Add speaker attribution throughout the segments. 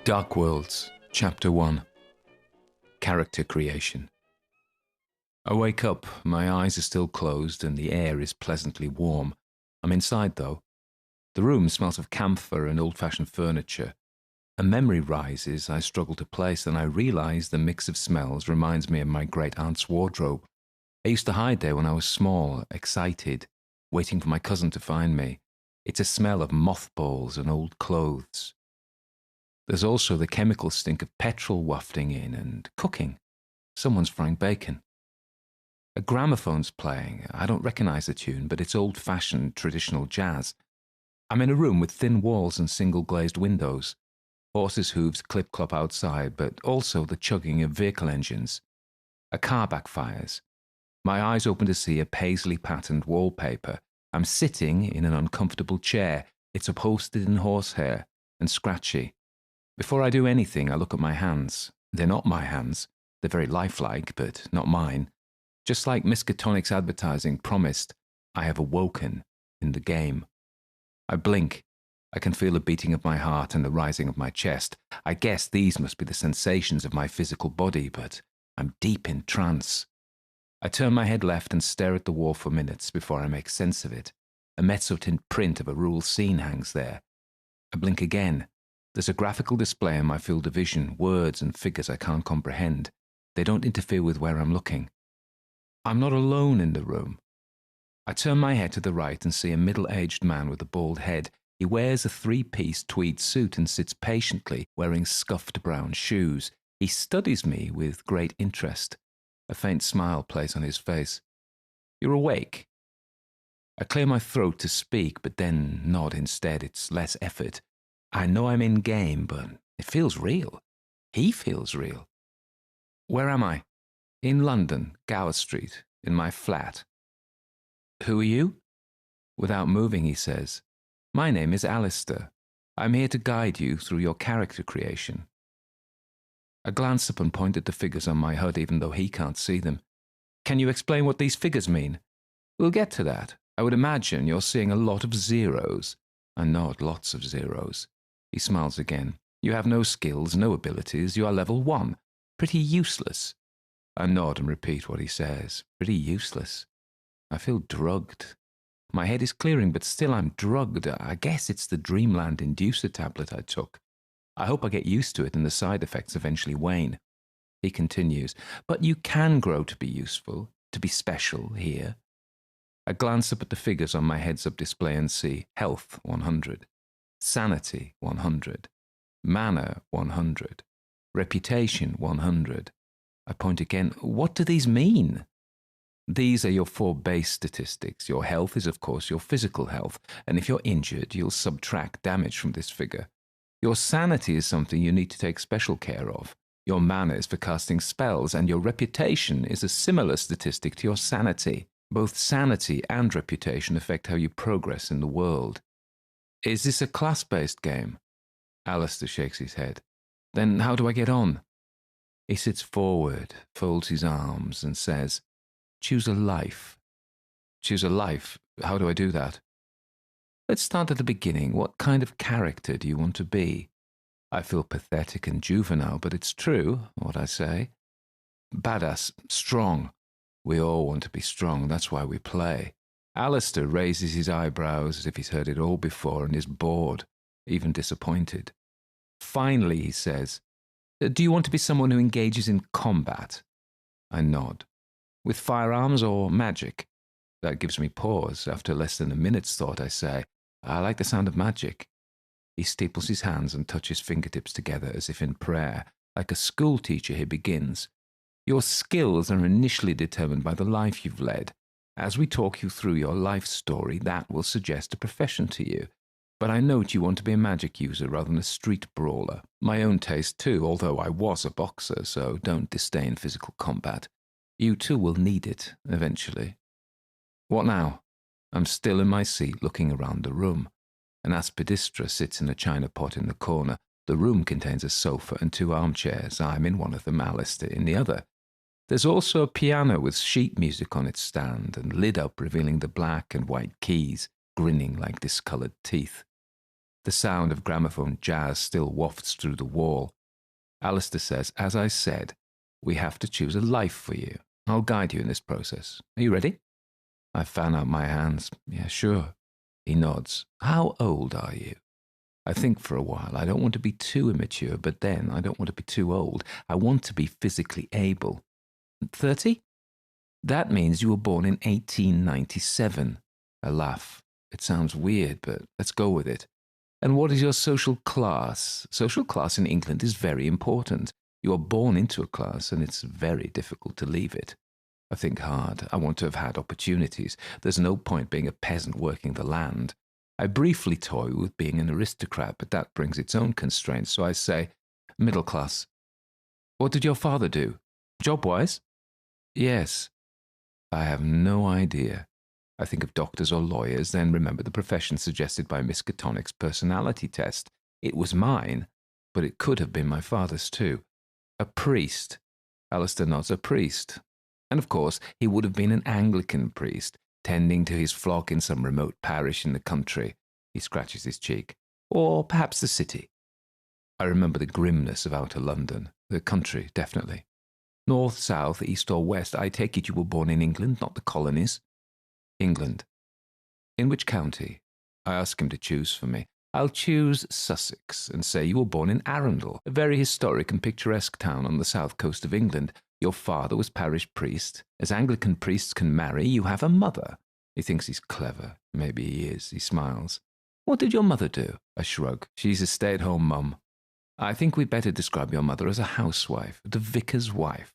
Speaker 1: Darkworlds, Chapter 1. Character Creation. I wake up, my eyes are still closed and the air is pleasantly warm. I'm inside though. The room smells of camphor and old-fashioned furniture. A memory rises I struggle to place, and I realise the mix of smells reminds me of my great-aunt's wardrobe. I used to hide there when I was small, excited, waiting for my cousin to find me. It's a smell of mothballs and old clothes. There's also the chemical stink of petrol wafting in and cooking. Someone's frying bacon. A gramophone's playing. I don't recognise the tune, but it's old-fashioned traditional jazz. I'm in a room with thin walls and single-glazed windows. Horses' hooves clip-clop outside, but also the chugging of vehicle engines. A car backfires. My eyes open to see a paisley-patterned wallpaper. I'm sitting in an uncomfortable chair. It's upholstered in horsehair and scratchy. Before I do anything, I look at my hands. They're not my hands. They're very lifelike, but not mine. Just like Miskatonic's advertising promised, I have awoken in the game. I blink. I can feel the beating of my heart and the rising of my chest. I guess these must be the sensations of my physical body, but I'm deep in trance. I turn my head left and stare at the wall for minutes before I make sense of it. A mezzotint print of a rural scene hangs there. I blink again. There's a graphical display in my field of vision, words and figures I can't comprehend. They don't interfere with where I'm looking. I'm not alone in the room. I turn my head to the right and see a middle-aged man with a bald head. He wears a three-piece tweed suit and sits patiently, wearing scuffed brown shoes. He studies me with great interest. A faint smile plays on his face. "You're awake?" I clear my throat to speak, but then nod instead. It's less effort. I know I'm in game, but it feels real. He feels real. Where am I? In London, Gower Street, in my flat. Who are you? Without moving, he says, "My name is Alistair. I'm here to guide you through your character creation." I glance up and point at the figures on my HUD, even though he can't see them. "Can you explain what these figures mean?" "We'll get to that. I would imagine you're seeing a lot of zeros." I nod, lots of zeros. He smiles again. "You have no skills, no abilities. You are level 1. Pretty useless." I nod and repeat what he says. Pretty useless. I feel drugged. My head is clearing, but still I'm drugged. I guess it's the Dreamland inducer tablet I took. I hope I get used to it and the side effects eventually wane. He continues, "But you can grow to be useful, to be special here." I glance up at the figures on my heads-up display and see health 100, sanity 100, mana 100, reputation 100. I point again. What do these mean? These are your 4 base statistics. Your health is, of course, your physical health, and if you're injured, you'll subtract damage from this figure. Your sanity is something you need to take special care of. Your mana is for casting spells, and your reputation is a similar statistic to your sanity. Both sanity and reputation affect how you progress in the world. Is this a class-based game? Alistair shakes his head. Then how do I get on? He sits forward, folds his arms, and says, "Choose a life." Choose a life? How do I do that? Let's start at the beginning. What kind of character do you want to be? I feel pathetic and juvenile, but it's true, what I say. Badass, strong. We all want to be strong, that's why we play. Alistair raises his eyebrows as if he's heard it all before and is bored, even disappointed. Finally, he says, "Do you want to be someone who engages in combat?" I nod. With firearms or magic? That gives me pause. After less than a minute's thought, I say, "I like the sound of magic." He steeples his hands and touches fingertips together as if in prayer. Like a school teacher, he begins. "Your skills are initially determined by the life you've led. As we talk you through your life story, that will suggest a profession to you. But I note you want to be a magic user rather than a street brawler. My own taste too, although I was a boxer, so don't disdain physical combat. You too will need it, eventually." What now? I'm still in my seat looking around the room. An aspidistra sits in a china pot in the corner. The room contains a sofa and 2 armchairs. I'm in one of them, Alistair in the other. There's also a piano with sheet music on its stand and lid up revealing the black and white keys, grinning like discoloured teeth. The sound of gramophone jazz still wafts through the wall. Alistair says, as I said, we have to choose a life for you. I'll guide you in this process. Are you ready? I fan out my hands. Yeah, sure. He nods. How old are you? I think for a while. I don't want to be too immature, but then I don't want to be too old. I want to be physically able. 30? That means you were born in 1897. I laugh. It sounds weird, but let's go with it. And what is your social class? Social class in England is very important. You are born into a class, and it's very difficult to leave it. I think hard. I want to have had opportunities. There's no point being a peasant working the land. I briefly toy with being an aristocrat, but that brings its own constraints, so I say, middle class. What did your father do? Job-wise? Yes. I have no idea. I think of doctors or lawyers, then remember the profession suggested by Miskatonic's personality test. It was mine, but it could have been my father's too. A priest. Alistair nods. A priest. And of course, he would have been an Anglican priest, tending to his flock in some remote parish in the country. He scratches his cheek. Or perhaps the city. I remember the grimness of outer London. The country, definitely. North, south, east or west, I take it you were born in England, not the colonies? England. In which county? I ask him to choose for me. I'll choose Sussex and say you were born in Arundel, a very historic and picturesque town on the south coast of England. Your father was parish priest. As Anglican priests can marry, you have a mother. He thinks he's clever. Maybe he is. He smiles. What did your mother do? I shrug. She's a stay-at-home mum. I think we'd better describe your mother as a housewife, the vicar's wife.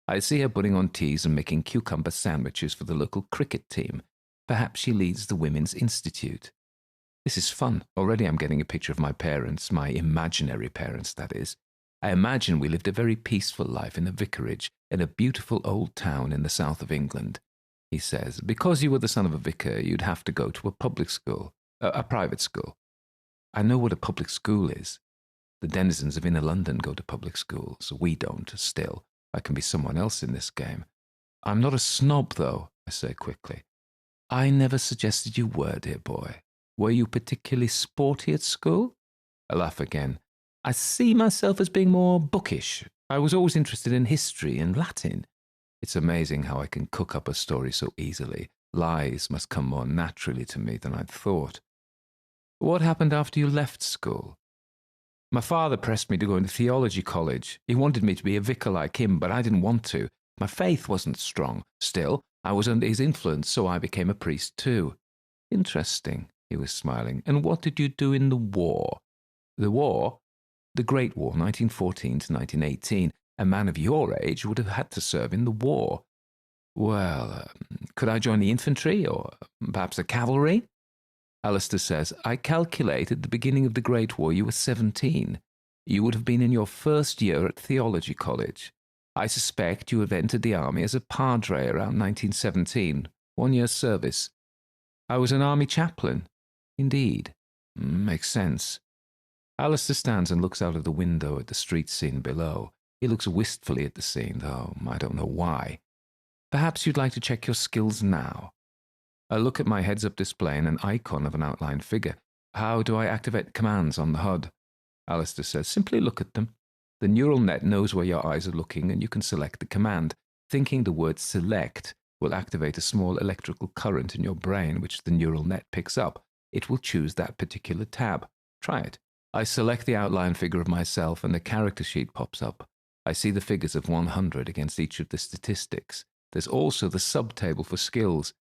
Speaker 1: I see her putting on teas and making cucumber sandwiches for the local cricket team. Perhaps she leads the Women's Institute. This is fun. Already I'm getting a picture of my parents, my imaginary parents, that is. I imagine we lived a very peaceful life in a vicarage in a beautiful old town in the south of England. He says, because you were the son of a vicar, you'd have to go to a public school, a private school. I know what a public school is. The denizens of inner London go to public schools. We don't, still. I can be someone else in this game. I'm not a snob, though, I say quickly. I never suggested you were, dear boy. Were you particularly sporty at school? I laugh again. I see myself as being more bookish. I was always interested in history and Latin. It's amazing how I can cook up a story so easily. Lies must come more naturally to me than I'd thought. What happened after you left school? My father pressed me to go into theology college. He wanted me to be a vicar like him, but I didn't want to. My faith wasn't strong. Still, I was under his influence, so I became a priest too. Interesting, he was smiling. And what did you do in the war? The war? The Great War, 1914 to 1918. A man of your age would have had to serve in the war. Well, could I join the infantry, or perhaps the cavalry? Alistair says, I calculate at the beginning of the Great War you were 17. You would have been in your first year at theology college. I suspect you have entered the army as a padre around 1917, 1 year's service. I was an army chaplain. Indeed. Makes sense. Alistair stands and looks out of the window at the street scene below. He looks wistfully at the scene, though I don't know why. Perhaps you'd like to check your skills now. I look at my heads-up display and an icon of an outlined figure. How do I activate commands on the HUD? Alistair says, simply look at them. The neural net knows where your eyes are looking and you can select the command. Thinking the word select will activate a small electrical current in your brain which the neural net picks up. It will choose that particular tab. Try it. I select the outline figure of myself and the character sheet pops up. I see the figures of 100 against each of the statistics. There's also the subtable for skills.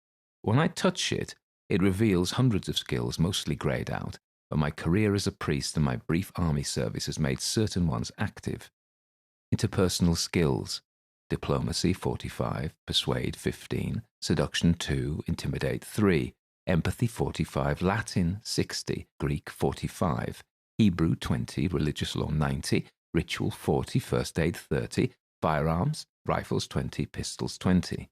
Speaker 1: When I touch it, it reveals hundreds of skills, mostly greyed out, but my career as a priest and my brief army service has made certain ones active. Interpersonal skills. Diplomacy 45, Persuade 15, Seduction 2, Intimidate 3, Empathy 45, Latin 60, Greek 45, Hebrew 20, Religious Law 90, Ritual 40, First Aid 30, Firearms, Rifles 20, Pistols 20.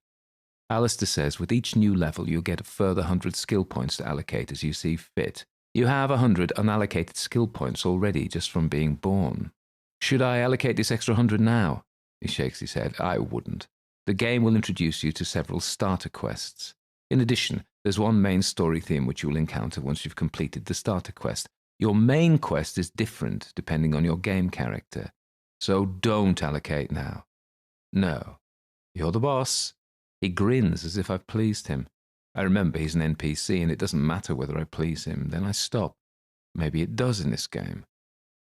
Speaker 1: Alistair says with each new level you'll get a further 100 skill points to allocate as you see fit. You have 100 unallocated skill points already just from being born. Should I allocate this extra 100 now? He shakes his head. I wouldn't. The game will introduce you to several starter quests. In addition, there's one main story theme which you will encounter once you've completed the starter quest. Your main quest is different depending on your game character. So don't allocate now. No. You're the boss. He grins as if I've pleased him. I remember he's an NPC and it doesn't matter whether I please him. Then I stop. Maybe it does in this game.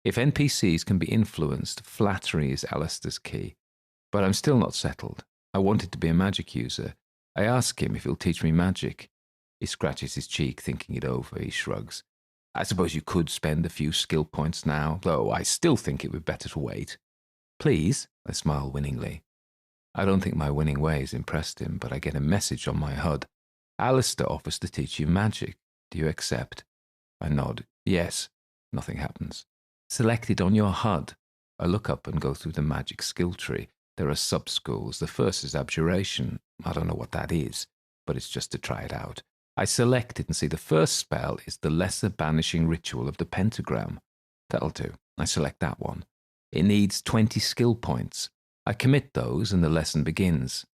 Speaker 1: If NPCs can be influenced, flattery is Alistair's key. But I'm still not settled. I wanted to be a magic user. I ask him if he'll teach me magic. He scratches his cheek, thinking it over. He shrugs. I suppose you could spend a few skill points now, though I still think it would be better to wait. Please, I smile winningly. I don't think my winning ways impressed him, but I get a message on my HUD. Alistair offers to teach you magic. Do you accept? I nod. Yes. Nothing happens. Selected on your HUD. I look up and go through the magic skill tree. There are sub-schools. The first is abjuration. I don't know what that is, but it's just to try it out. I select it and see the first spell is the lesser banishing ritual of the pentagram. That'll do. I select that one. It needs 20 skill points. I commit those and the lesson begins.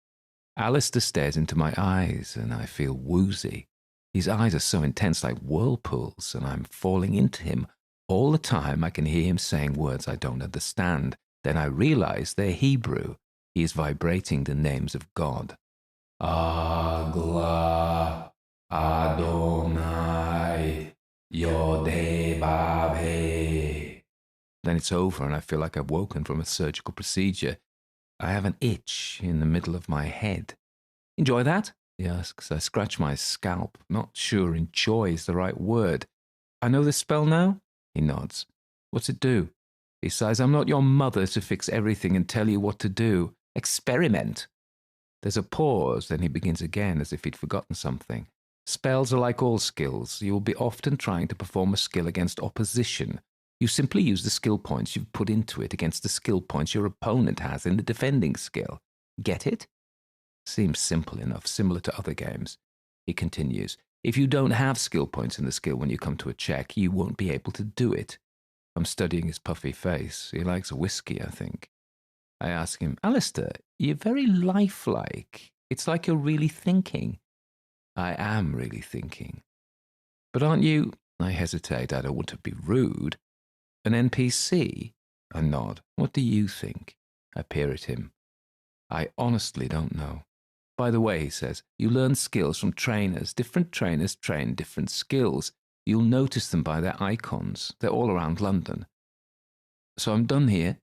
Speaker 1: Alistair stares into my eyes and I feel woozy. His eyes are so intense like whirlpools and I'm falling into him. All the time I can hear him saying words I don't understand. Then I realize they're Hebrew. He is vibrating the names of God. Agla, Adonai, Yodevave. Then it's over and I feel like I've woken from a surgical procedure. I have an itch in the middle of my head. Enjoy that? He asks. I scratch my scalp, not sure enjoy is the right word. I know this spell now? He nods. What's it do? He sighs, I'm not your mother to fix everything and tell you what to do. Experiment. There's a pause, then he begins again as if he'd forgotten something. Spells are like all skills. You will be often trying to perform a skill against opposition. You simply use the skill points you've put into it against the skill points your opponent has in the defending skill. Get it? Seems simple enough, similar to other games. He continues, if you don't have skill points in the skill when you come to a check, you won't be able to do it. I'm studying his puffy face. He likes whiskey, I think. I ask him, Alistair, you're very lifelike. It's like you're really thinking. I am really thinking. But aren't you, I hesitate, I don't want to be rude, an NPC? I nod. What do you think? I peer at him. I honestly don't know. By the way, he says, you learn skills from trainers. Different trainers train different skills. You'll notice them by their icons. They're all around London. So I'm done here.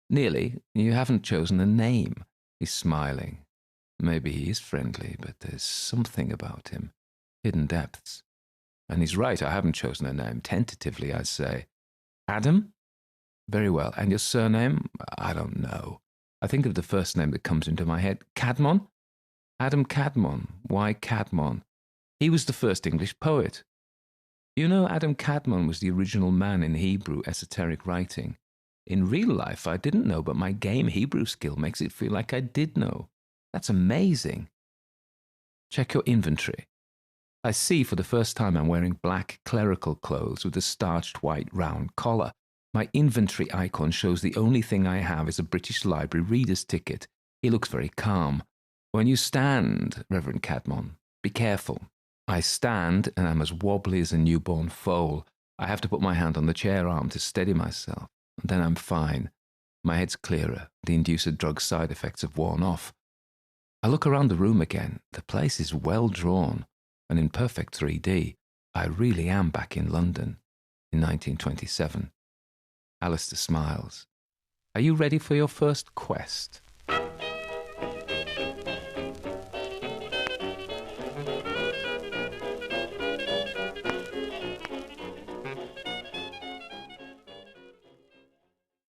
Speaker 1: Nearly. You haven't chosen a name. He's smiling. Maybe he is friendly, but there's something about him. Hidden depths. And he's right, I haven't chosen a name. Tentatively, I say. Adam? Very well. And your surname? I don't know. I think of the first name that comes into my head. Cadmon? Adam Cadmon. Why Cadmon? He was the first English poet. You know, Adam Cadmon was the original man in Hebrew esoteric writing. In real life, I didn't know, but my game Hebrew skill makes it feel like I did know. That's amazing. Check your inventory. I see for the first time I'm wearing black clerical clothes with a starched white round collar. My inventory icon shows the only thing I have is a British Library reader's ticket. He looks very calm. When you stand, Reverend Cadmon, be careful. I stand and I'm as wobbly as a newborn foal. I have to put my hand on the chair arm to steady myself. And then I'm fine. My head's clearer. The inducer drug side effects have worn off. I look around the room again. The place is well drawn and in perfect 3D. I really am back in London in 1927. Alistair smiles. Are you ready for your first quest?